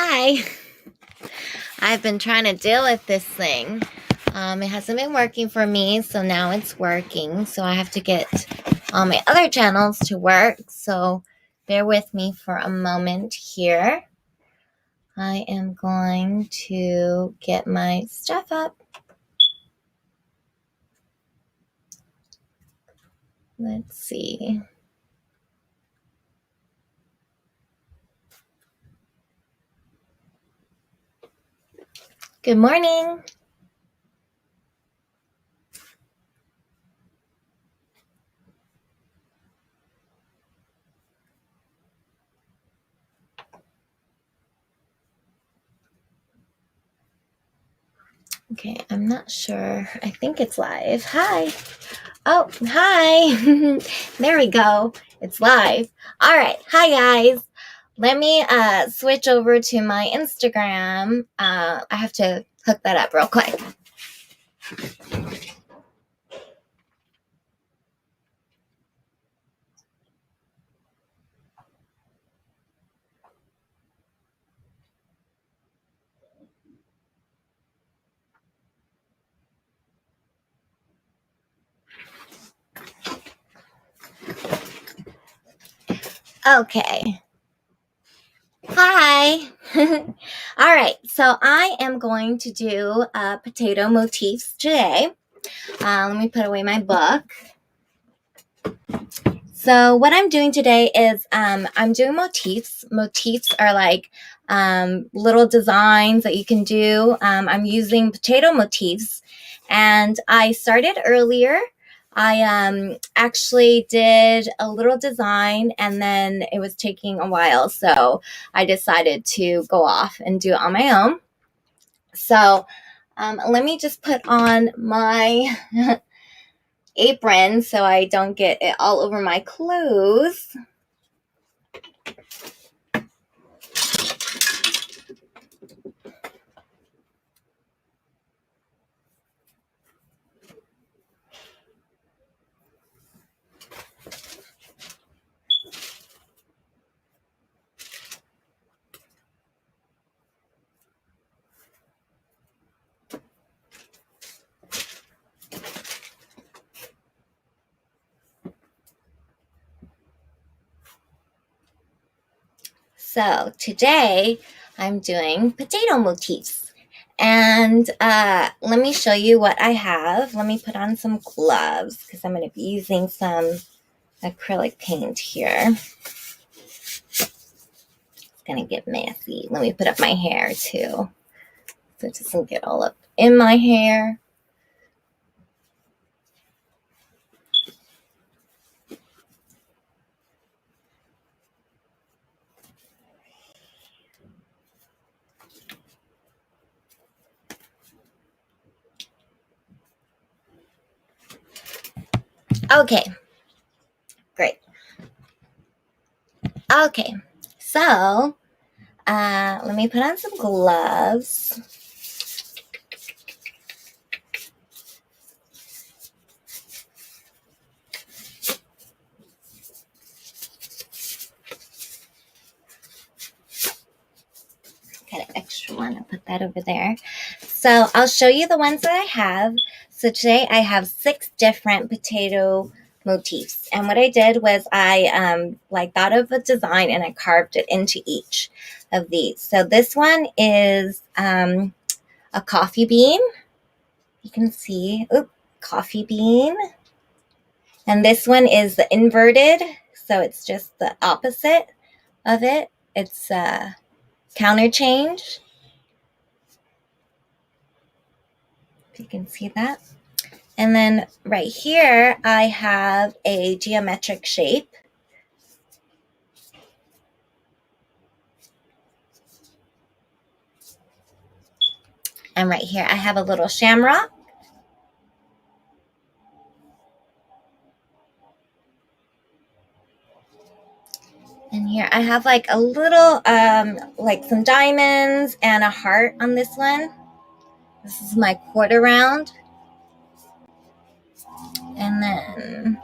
Hi. I've been trying to deal with this thing. It hasn't been working for me, so now it's working. So I have to get all my other channels to work. So bear with me for a moment here. I am going to get my stuff up. Let's see. Good morning. Okay, I'm not sure. I think it's live. Hi. Oh, hi. There we go. It's live. All right. Hi, guys. Let me switch over to my Instagram. I have to hook that up real quick. Okay. Hi. All right. So I am going to do potato motifs today. Let me put away my book. So what I'm doing today is I'm doing motifs. Motifs are like little designs that you can do. I'm using potato motifs, and I started earlier. I actually did a little design, and then it was taking a while, so I decided to go off and do it on my own. So let me just put on my apron so I don't get it all over my clothes. So today I'm doing potato motifs, and let me show you what I have. Let me put on some gloves because I'm going to be using some acrylic paint here. It's going to get messy. Let me put up my hair too so it doesn't get all up in my hair. Okay, great. Okay, so let me put on some gloves. Got an extra one. I'll put that over there. So I'll show you the ones that I have. So today I have 6 different potato motifs. And what I did was I thought of a design and I carved it into each of these. So this one is a coffee bean. You can see, coffee bean. And this one is the inverted. So it's just the opposite of it. It's counter change. If you can see that. And then right here, I have a geometric shape. And right here, I have a little shamrock. And here I have like a little, like some diamonds and a heart on this one. This is my quarter round. And then,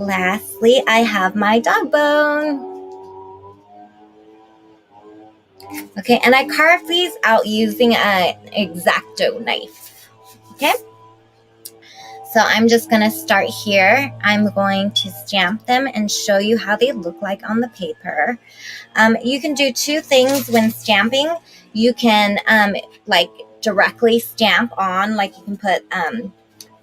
Lastly, I have my dog bone. Okay, and I carved these out using an X-Acto knife. Okay, so I'm just going to start here. I'm going to stamp them and show you how they look like on the paper. You can do two things when stamping. You can like directly stamp on, like you can put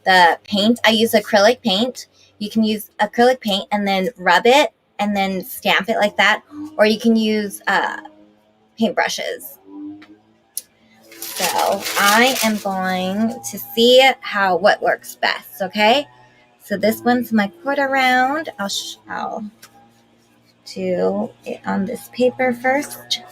the paint. I use acrylic paint. You can use acrylic paint and then rub it and then stamp it like that, or you can use paintbrushes. So I am going to see what works best. Okay, so this one's my quarter round. I'll do it on this paper first.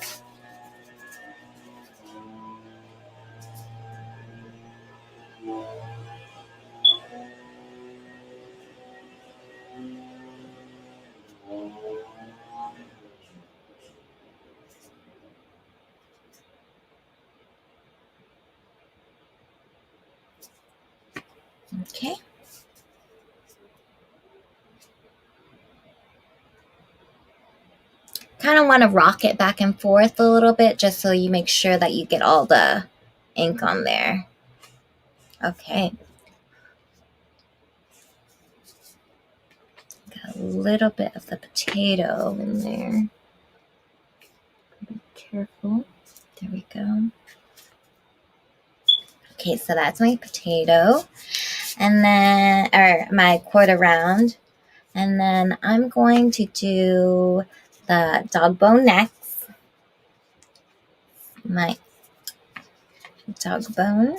Okay. Kind of want to rock it back and forth a little bit just so you make sure that you get all the ink on there. Okay. Got a little bit of the potato in there. Be careful. There we go. Okay, so that's my potato. And then, or my quarter round. And then I'm going to do the dog bone next. My dog bone.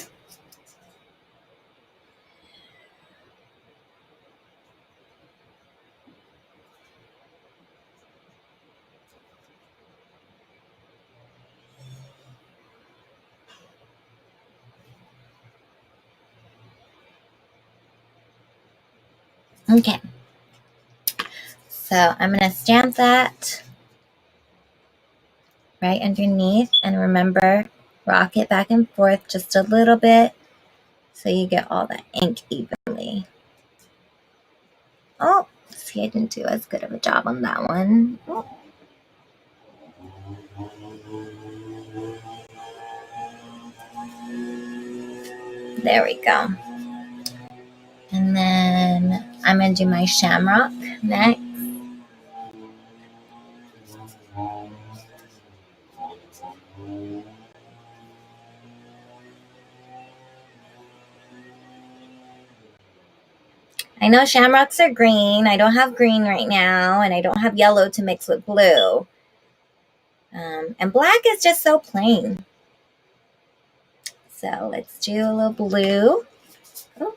Okay. So I'm going to stamp that right underneath, and remember, rock it back and forth just a little bit so you get all the ink evenly. Oh, see, I didn't do as good of a job on that one. Oh. There we go. And then I'm going to do my shamrock next. I know shamrocks are green. I don't have green right now, and I don't have yellow to mix with blue. And black is just so plain. So let's do a little blue. Oh.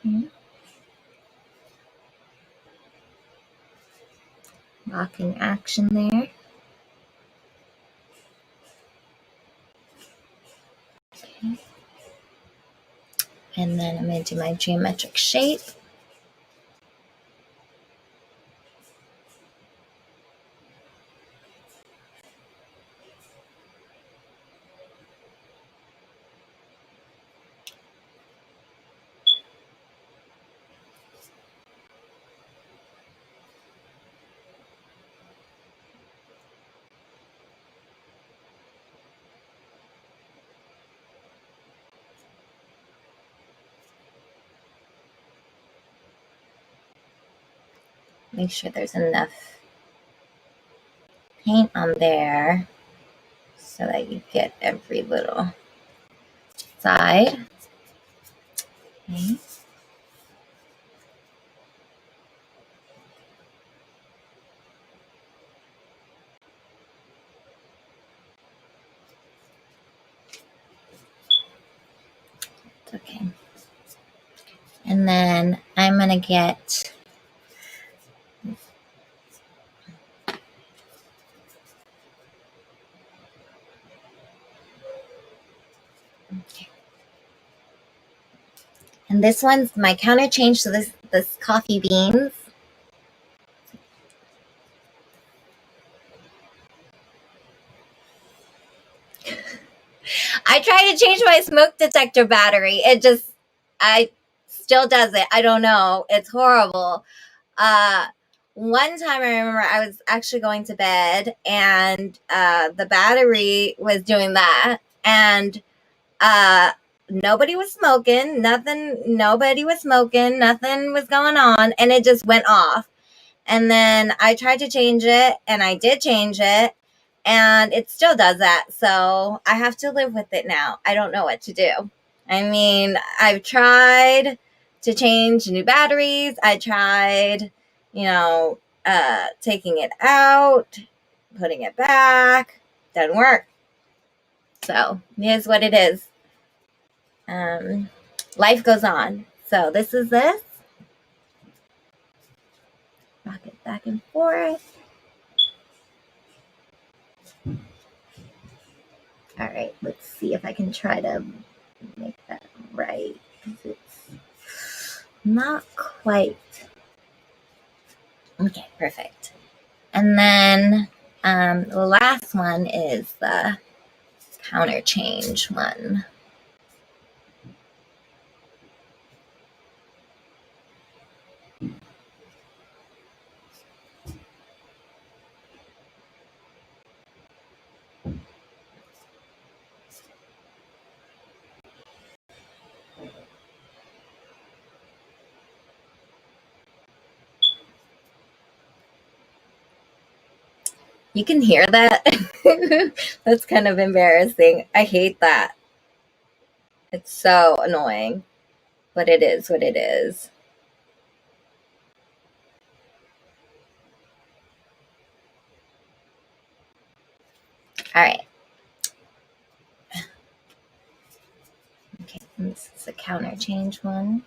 Okay. Rocking action there. Okay. And then I'm going to do my geometric shape. Make sure there's enough paint on there so that you get every little side. Okay. Okay. And then I'm going to get okay. And this one's my counter change, so this coffee beans. I tried to change my smoke detector battery. I still does it. I don't know. It's horrible. Uh, One time I remember I was actually going to bed and the battery was doing that, and nobody was smoking, nobody was smoking, nothing was going on, and it just went off. And then I tried to change it, and I did change it, and it still does that. So I have to live with it now. I don't know what to do. I mean, I've tried to change new batteries. I tried, taking it out, putting it back. Doesn't work. So it is what it is. Life goes on. So this is this. Rock it back and forth. All right, let's see if I can try to make that right, because it's not quite. Okay, perfect. And then the last one is the counter change one. You can hear that? That's kind of embarrassing. I hate that. It's so annoying, but it is what it is. All right. Okay, this is the counter change one.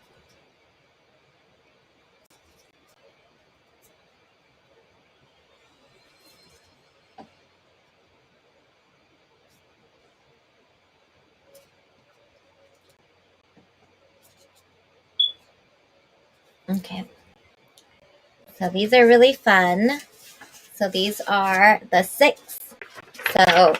Okay. So these are really fun. So these are the 6. So,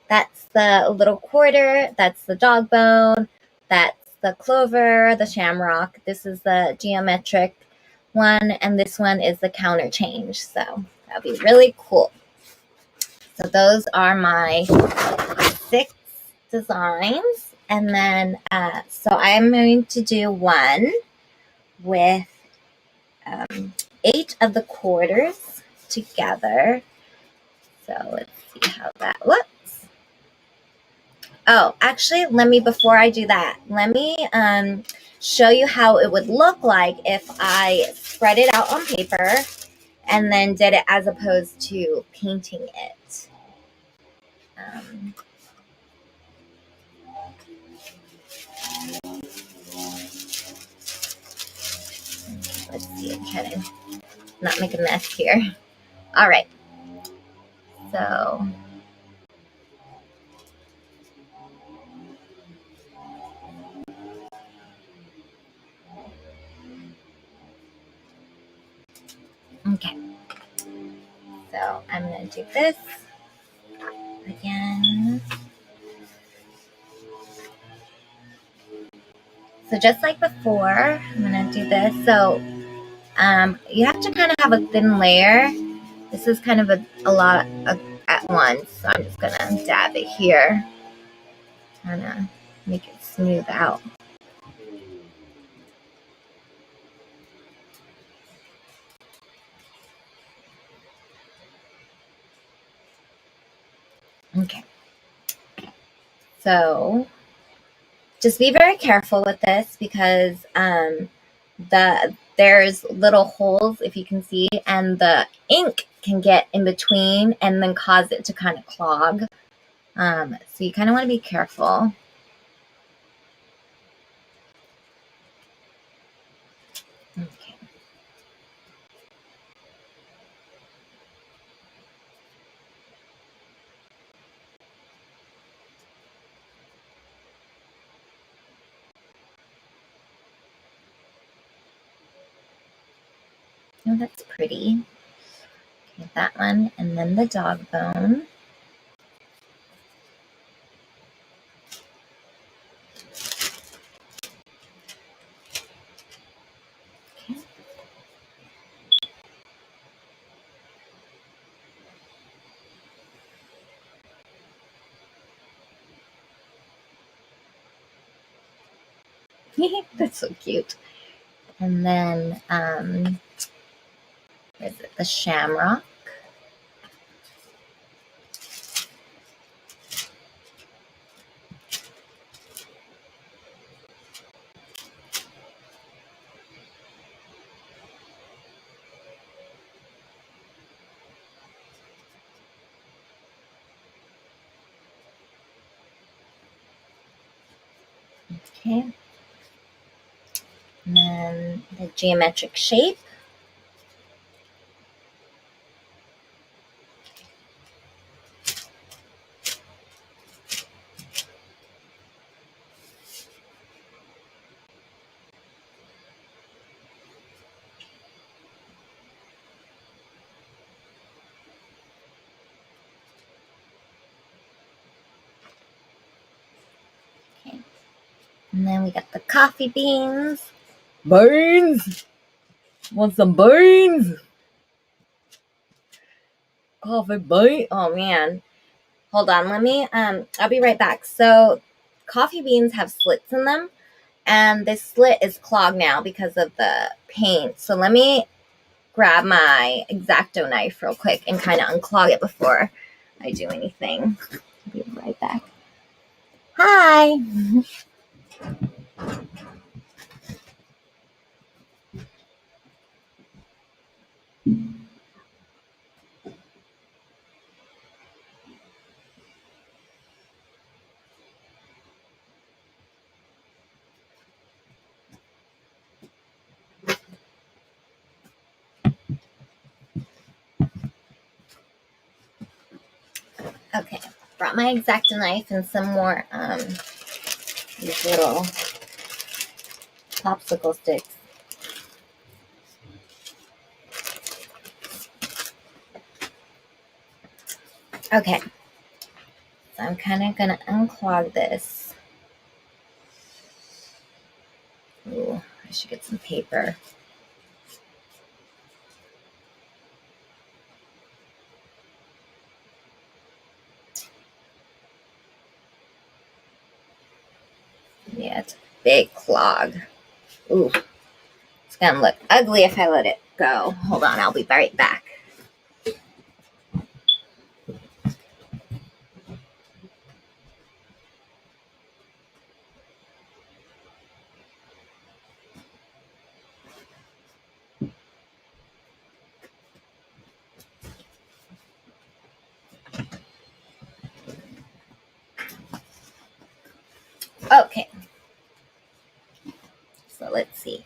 that's the little quarter. That's the dog bone. That's the clover, the shamrock. This is the geometric one. And this one is the counter change. So that'll be really cool. So those are my 6 designs. And then, so I am going to do one with 8 of the quarters together. So let's see how that looks. Oh, actually, before I do that, let me show you how it would look like if I spread it out on paper and then did it as opposed to painting it. Let's see, I'm trying to not make a mess here. All right. So okay. So I'm going to do this again. So just like before, I'm going to do this. So you have to kind of have a thin layer. This is kind of a lot at once. So I'm just going to dab it here. Kind of make it smooth out. Okay. So just be very careful with this because there's little holes, if you can see, and the ink can get in between and then cause it to kind of clog. So you kind of want to be careful. Okay. Oh, that's pretty. Okay, that one, and then the dog bone. That's so cute. And then, is it the shamrock? Okay. And then the geometric shape. Okay. And then we got the coffee beans. Beans! Want some beans? Coffee bean? Oh man. Hold on, let me I'll be right back. So coffee beans have slits in them, and this slit is clogged now because of the paint. So let me grab my X-Acto knife real quick and kind of unclog it before I do anything. I'll be right back. Hi. Okay, brought my X-Acto knife and some more these little popsicle sticks. Okay, so I'm kind of gonna unclog this. Ooh, I should get some paper. Yeah, it's a big clog. Ooh, it's gonna look ugly if I let it go. Hold on, I'll be right back. Okay, so let's see.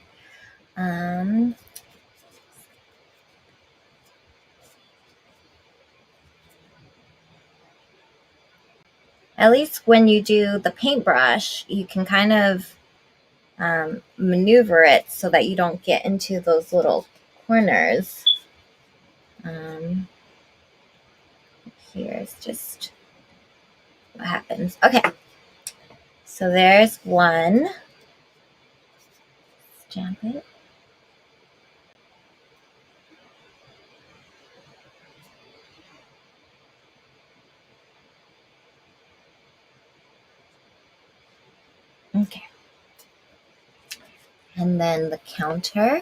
At least when you do the paintbrush, you can kind of maneuver it so that you don't get into those little corners. Here's just what happens. Okay, so there's one. Stamp it. Okay. And then the counter.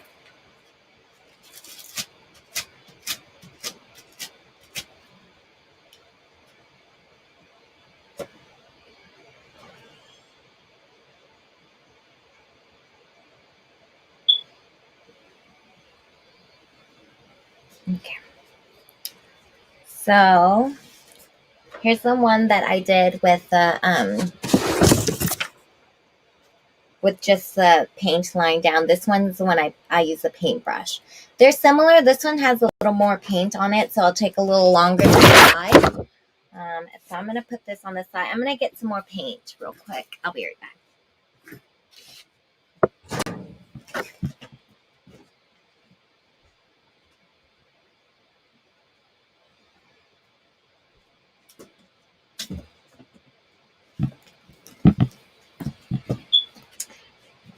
Okay. So here's the one that I did with just the paint line down. This one's the one I use a paintbrush. They're similar. This one has a little more paint on it, so I'll take a little longer to apply. So I'm going to put this on the side. I'm going to get some more paint real quick. I'll be right back.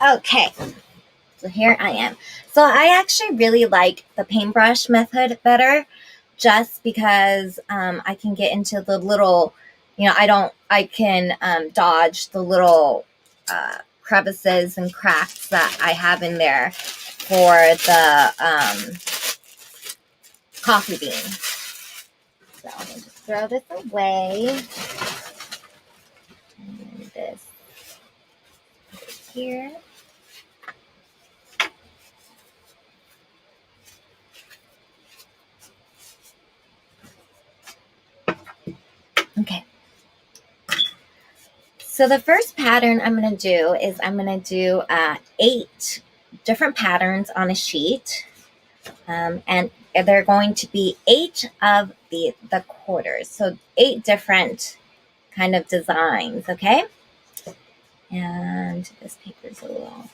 Okay, so here I am. So I actually really like the paintbrush method better, just because I can get into the little, I can dodge the little crevices and cracks that I have in there for the coffee bean. So I'm going to just throw this away. And this here. Okay. So the first pattern I'm going to do is I'm going to do 8 different patterns on a sheet. And they're going to be 8 of the quarters. So 8 different kind of designs, okay? And this paper's a little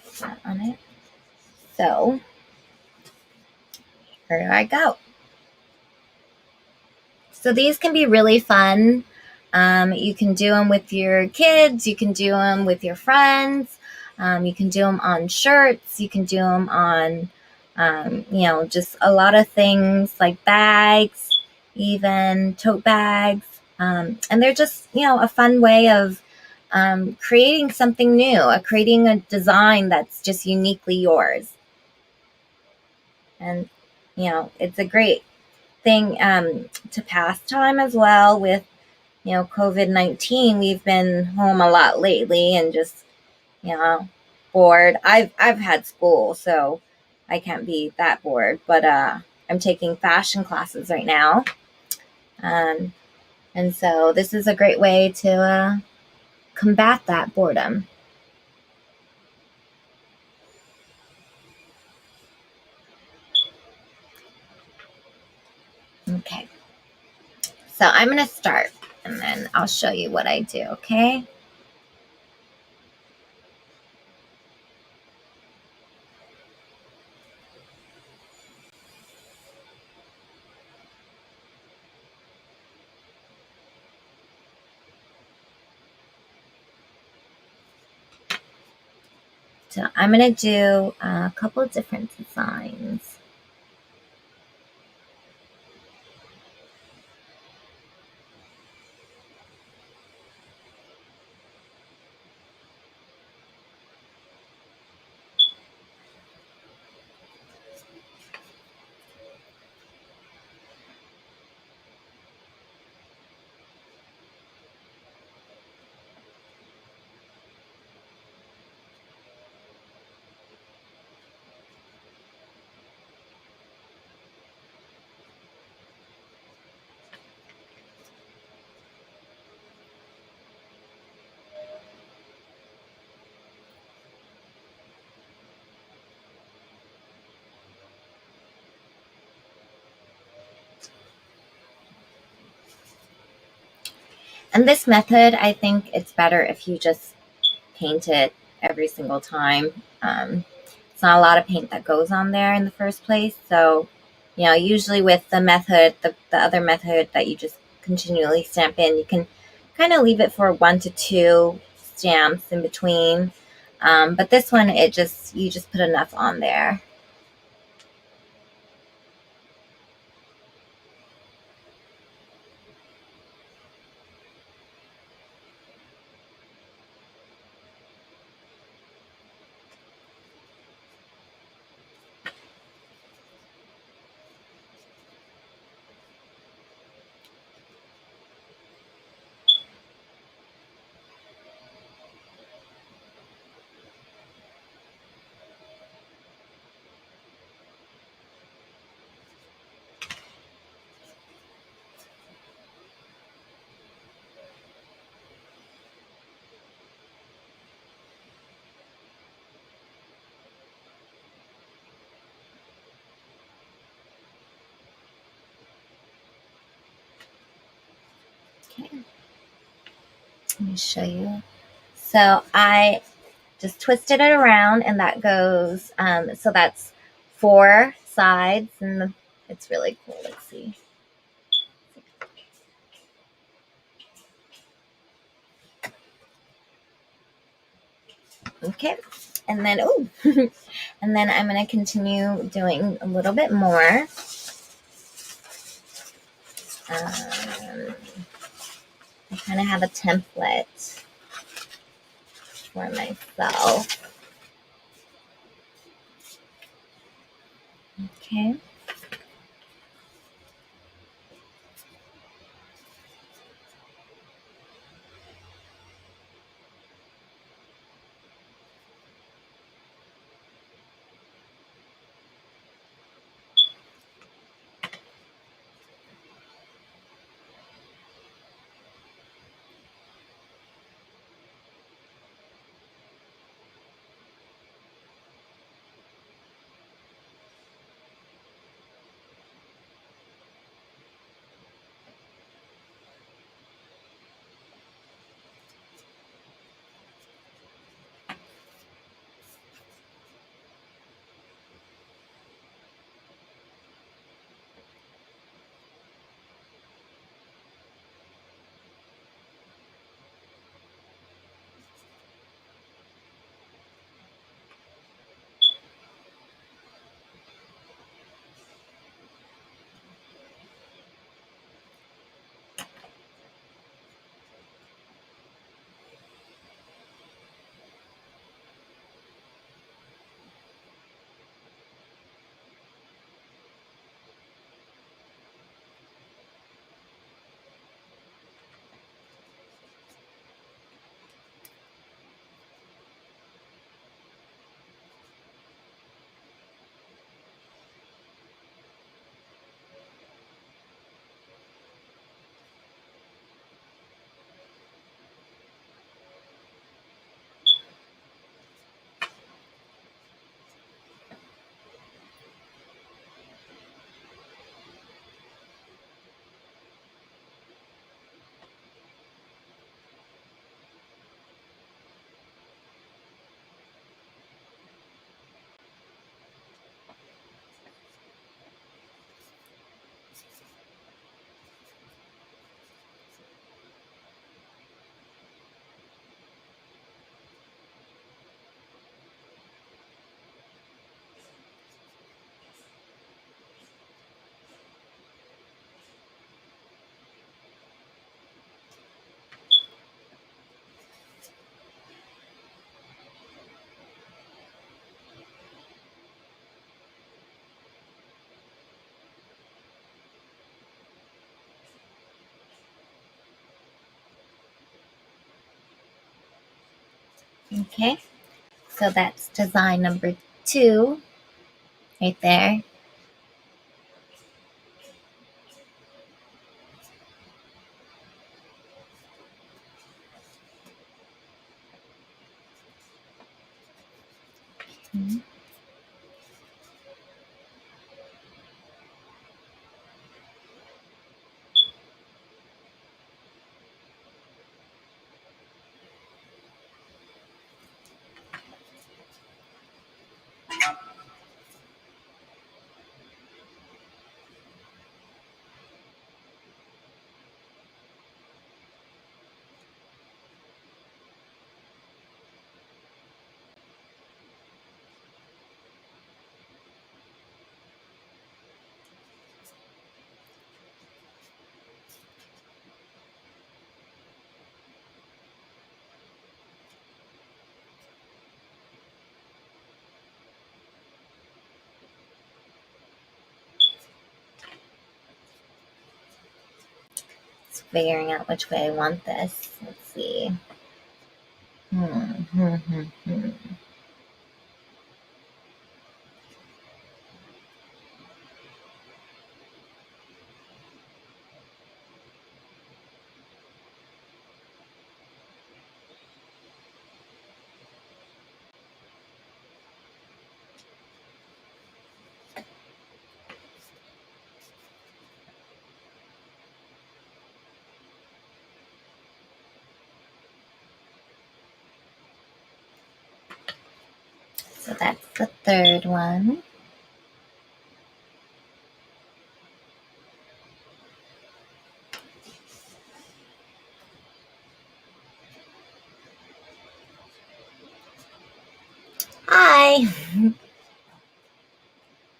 flat on it. So here I go. So these can be really fun. You can do them with your kids. You can do them with your friends. You can do them on shirts. You can do them on, just a lot of things like bags, even tote bags. And they're just, a fun way of creating something new, creating a design that's just uniquely yours. And, it's a great thing to pass time as well with, COVID-19. We've been home a lot lately and just, bored. I've had school, so I can't be that bored, but I'm taking fashion classes right now. And so this is a great way to combat that boredom. Okay. So I'm going to start and then I'll show you what I do, okay? So I'm going to do a couple of different designs. And this method, I think it's better if you just paint it every single time. It's not a lot of paint that goes on there in the first place. So, usually with the method, the other method that you just continually stamp in, you can kind of leave it for 1 to 2 stamps in between. But this one, you just put enough on there. Okay. Let me show you. So I just twisted it around and that goes, so that's 4 sides and it's really cool. Let's see. Okay. And then, and then I'm going to continue doing a little bit more. I kind of have a template. for myself. Okay. Okay. So that's design number 2 right there. Mhm. Just figuring out which way I want this. Let's see. Hmm. So that's the third one. Hi.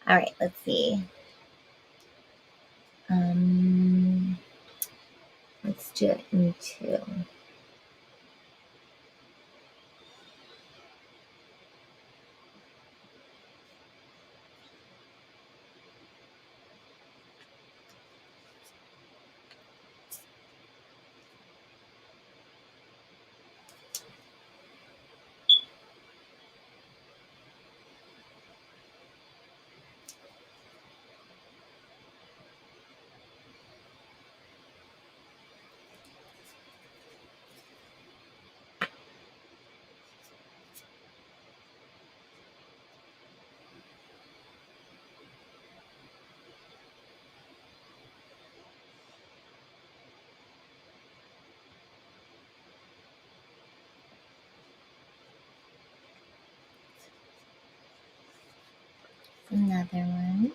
All right, let's see. Let's do it in 2. Another one.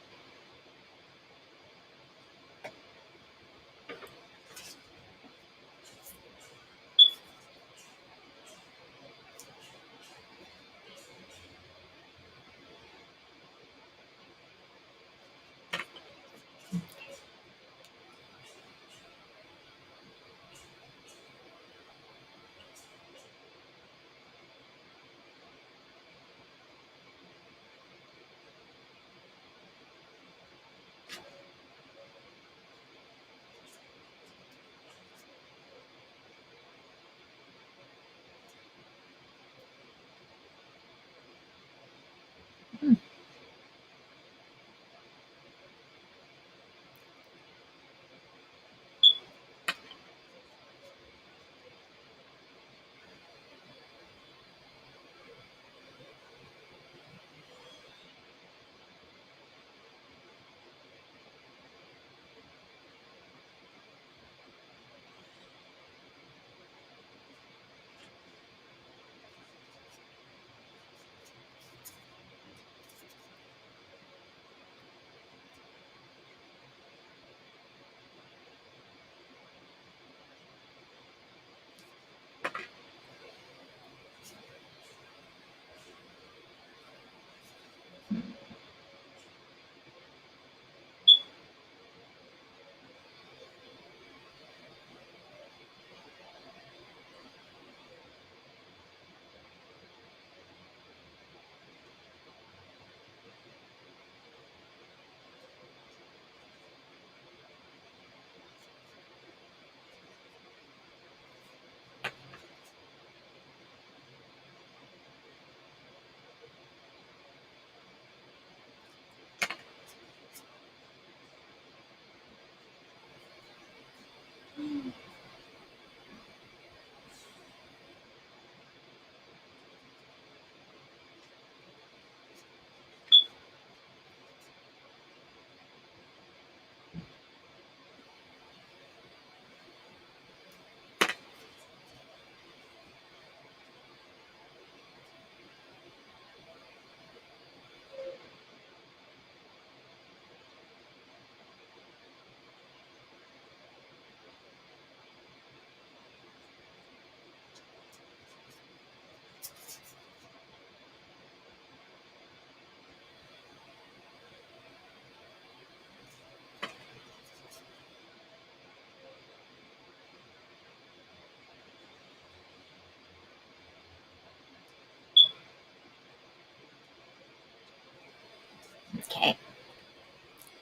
Okay,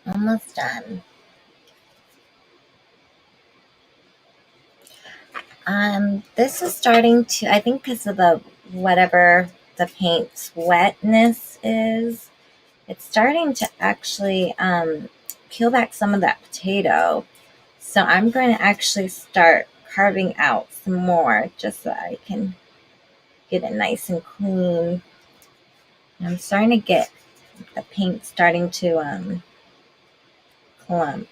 almost done. This is starting to, I think because of the whatever the paint's wetness is, it's starting to actually peel back some of that potato. So I'm going to actually start carving out some more just so I can get it nice and clean. I'm starting to get the paint starting to clump.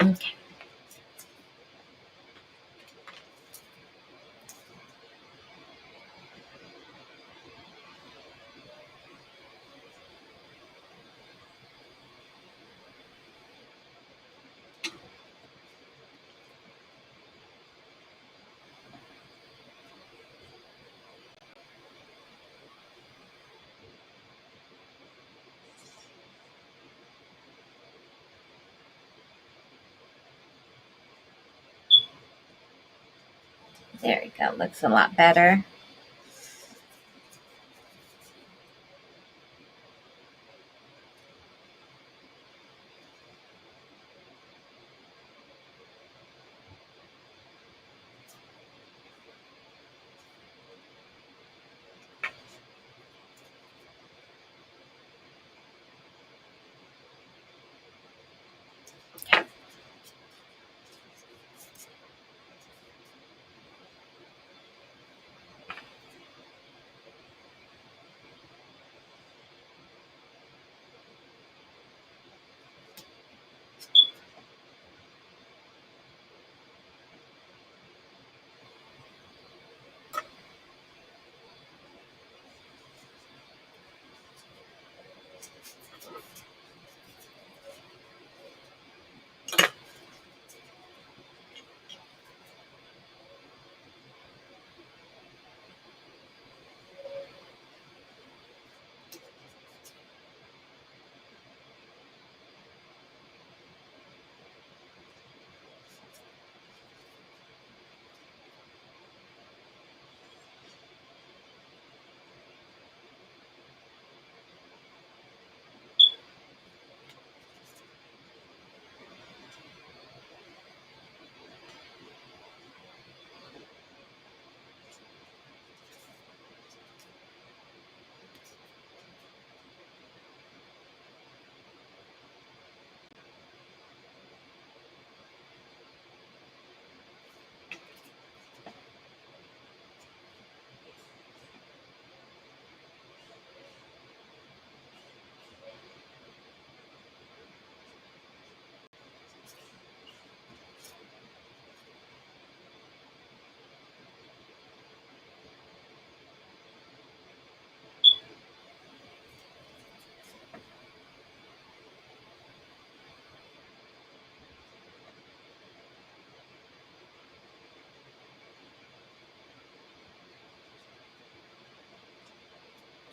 Okay. There we go. Looks a lot better.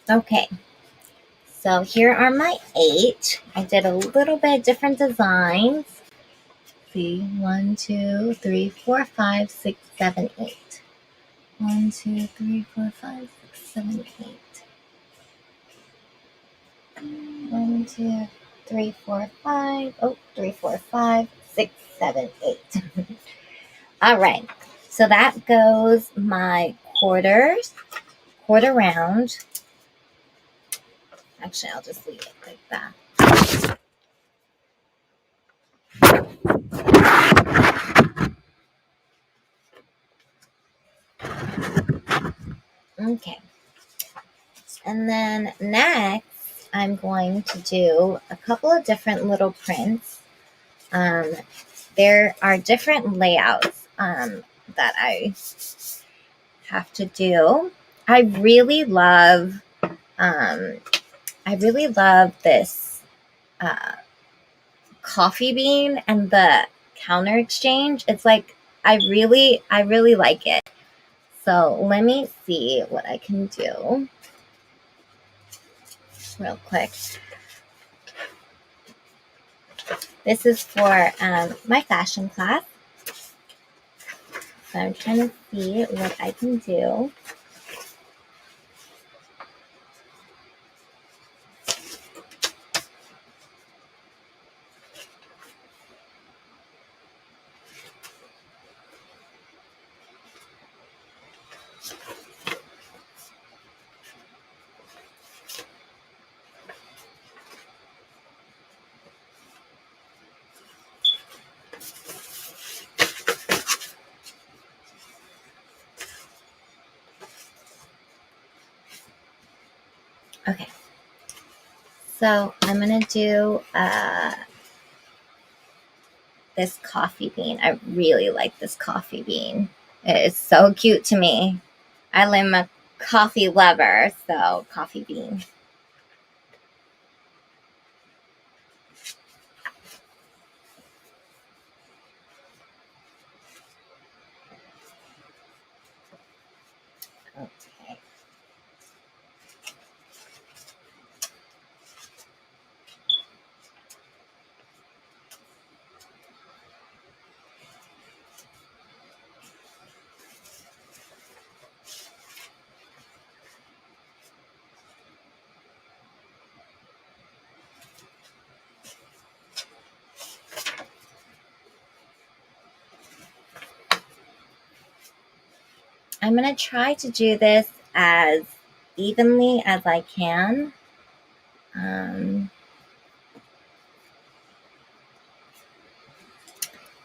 Okay, so here are my 8. I did a little bit different designs. See, 1, 2, 3, 4, 5, 6, 7, 8. 1, 2, 3, 4, 5, 6, 7, 8. 1, 2, 3, 4, 5. Oh, 3, 4, 5, 6, 7, 8. All right. So that goes my quarter round. Actually, I'll just leave it like that. Okay. And then next, I'm going to do a couple of different little prints. There are different layouts that I have to do. I really love this coffee bean and the counter exchange. It's like I really like it. So let me see what I can do real quick. This is for my fashion class. So I'm trying to see what I can do. Okay. So I'm going to do this coffee bean. I really like this coffee bean. It is so cute to me. I'm a coffee lover, so coffee bean. Okay. I'm going to try to do this as evenly as I can. I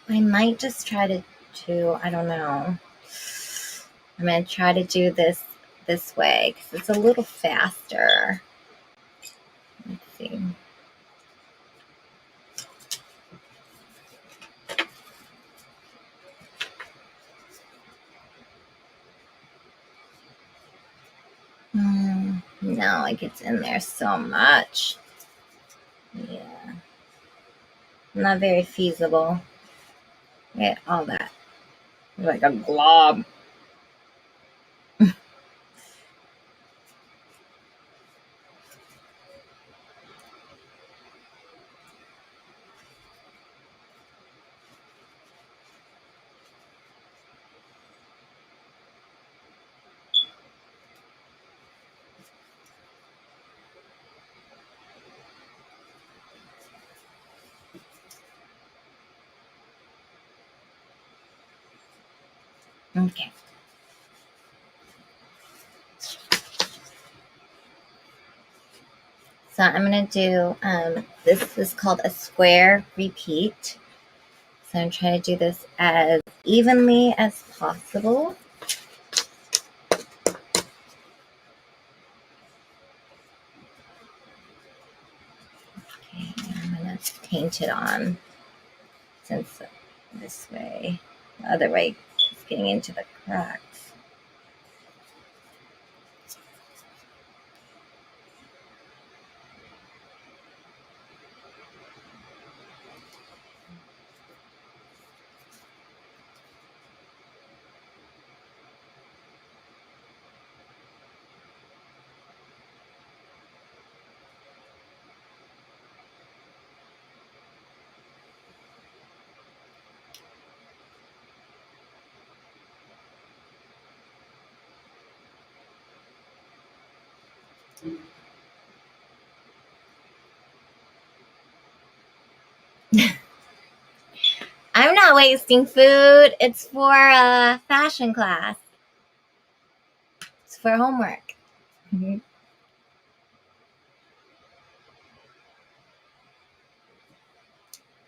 might just try to do, I don't know. I'm going to try to do this way because it's a little faster. Let's see. No, it gets in there so much. Yeah. Not very feasible. Get all that. Like a glob. Okay. So I'm going to do, this is called a square repeat. So I'm trying to do this as evenly as possible. Okay, I'm going to paint it on since this way, the other way is getting into the cracks. I'm not wasting food. It's for a fashion class. It's for homework. Mm-hmm.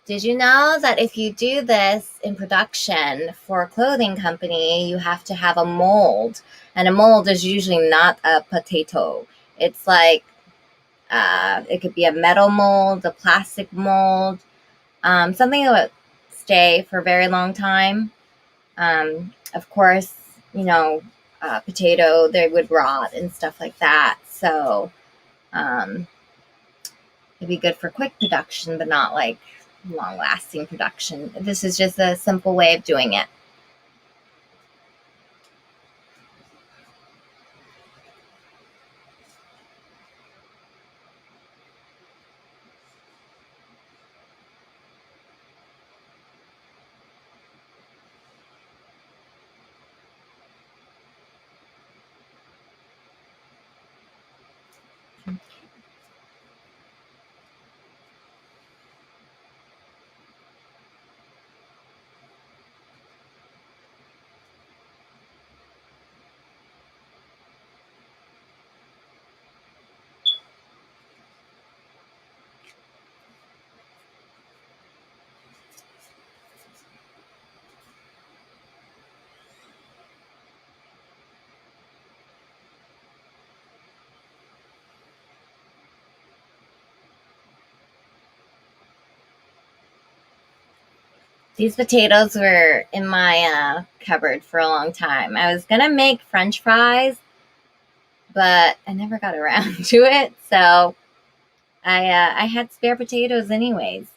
Did you know that if you do this in production for a clothing company, you have to have a mold? And a mold is usually not a potato. It's like, it could be a metal mold, a plastic mold, something that would stay for a very long time. Of course, potato, they would rot and stuff like that. So it'd be good for quick production, but not like long lasting production. This is just a simple way of doing it. These potatoes were in my cupboard for a long time. I was gonna make French fries, but I never got around to it. So I had spare potatoes anyways.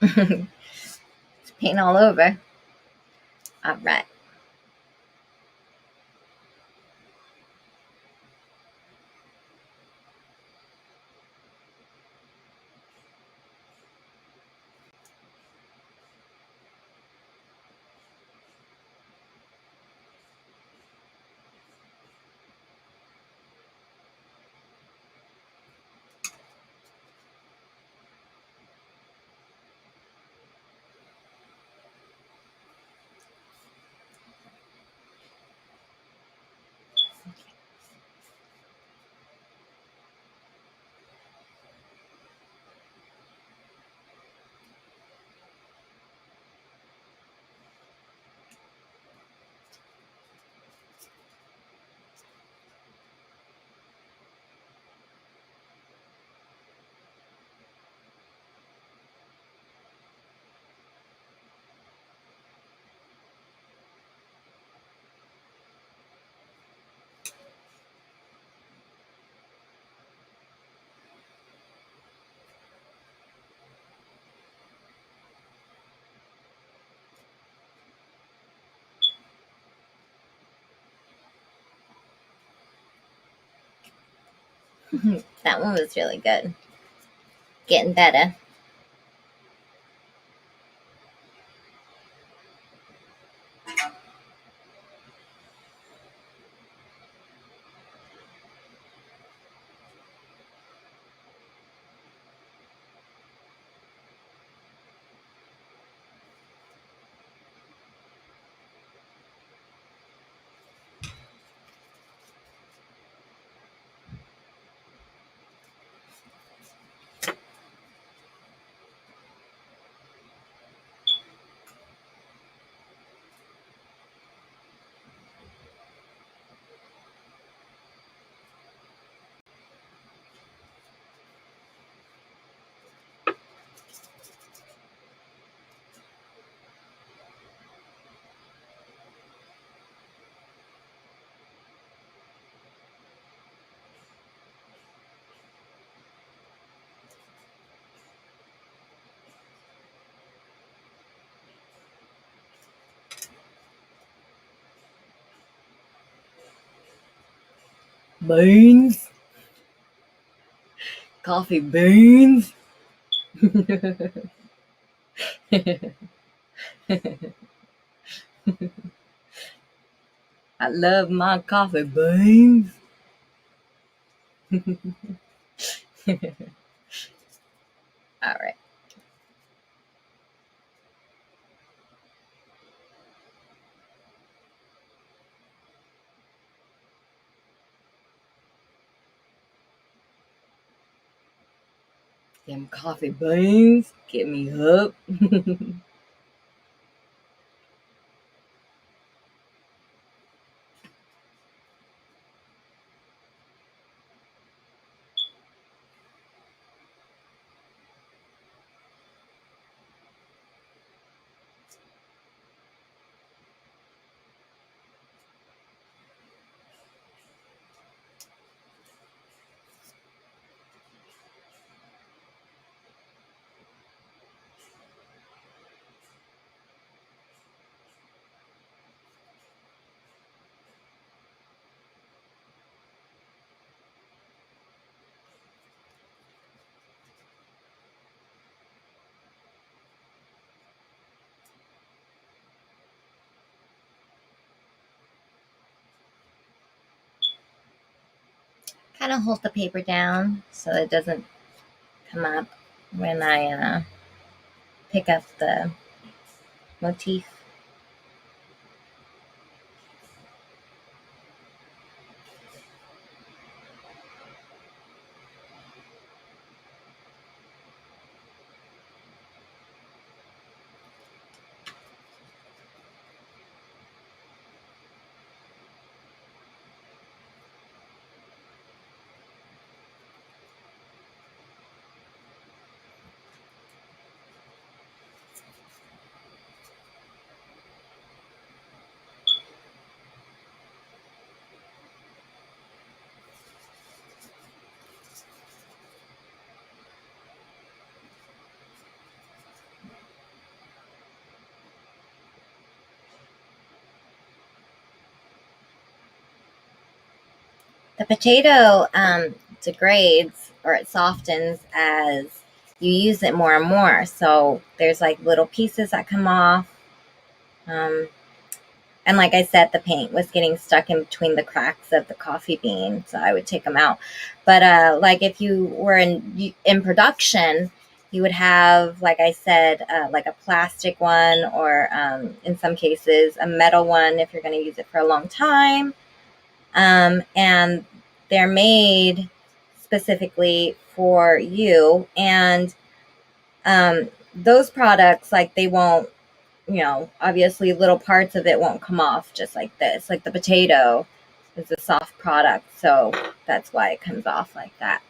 It's paint all over. All right. That one was really good. Getting better. Beans. Coffee beans. I love my coffee beans. All right. Them coffee beans get me up. Kind of hold the paper down so it doesn't come up when I pick up the motif. The potato degrades or it softens as you use it more and more. So there's like little pieces that come off. And like I said, the paint was getting stuck in between the cracks of the coffee bean, so I would take them out. But like if you were in production, you would have, like I said, like a plastic one, or in some cases a metal one if you're going to use it for a long time. And they're made specifically for you. And those products, like they won't, obviously little parts of it won't come off just like this. Like the potato is a soft product, so that's why it comes off like that.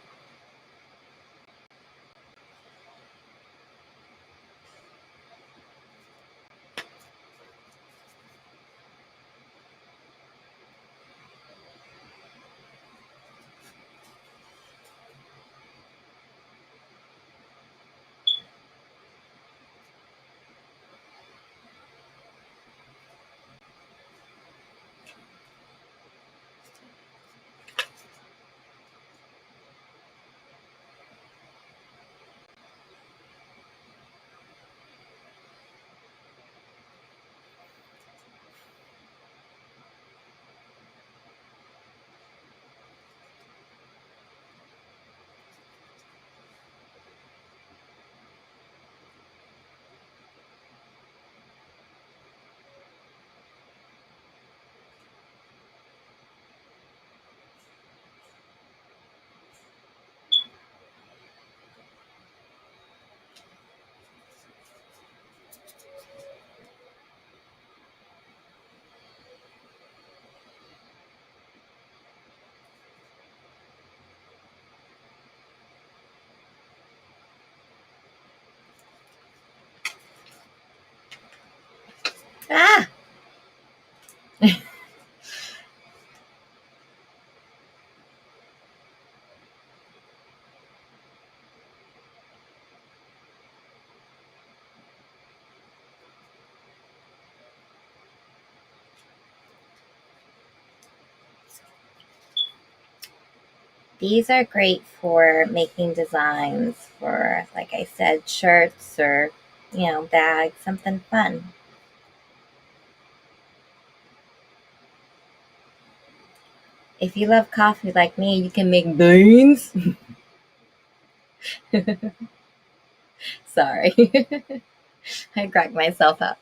Ah, these are great for making designs for, like I said, shirts or, bags, something fun. If you love coffee like me, you can make beans. Sorry. I cracked myself up.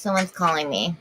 Someone's calling me.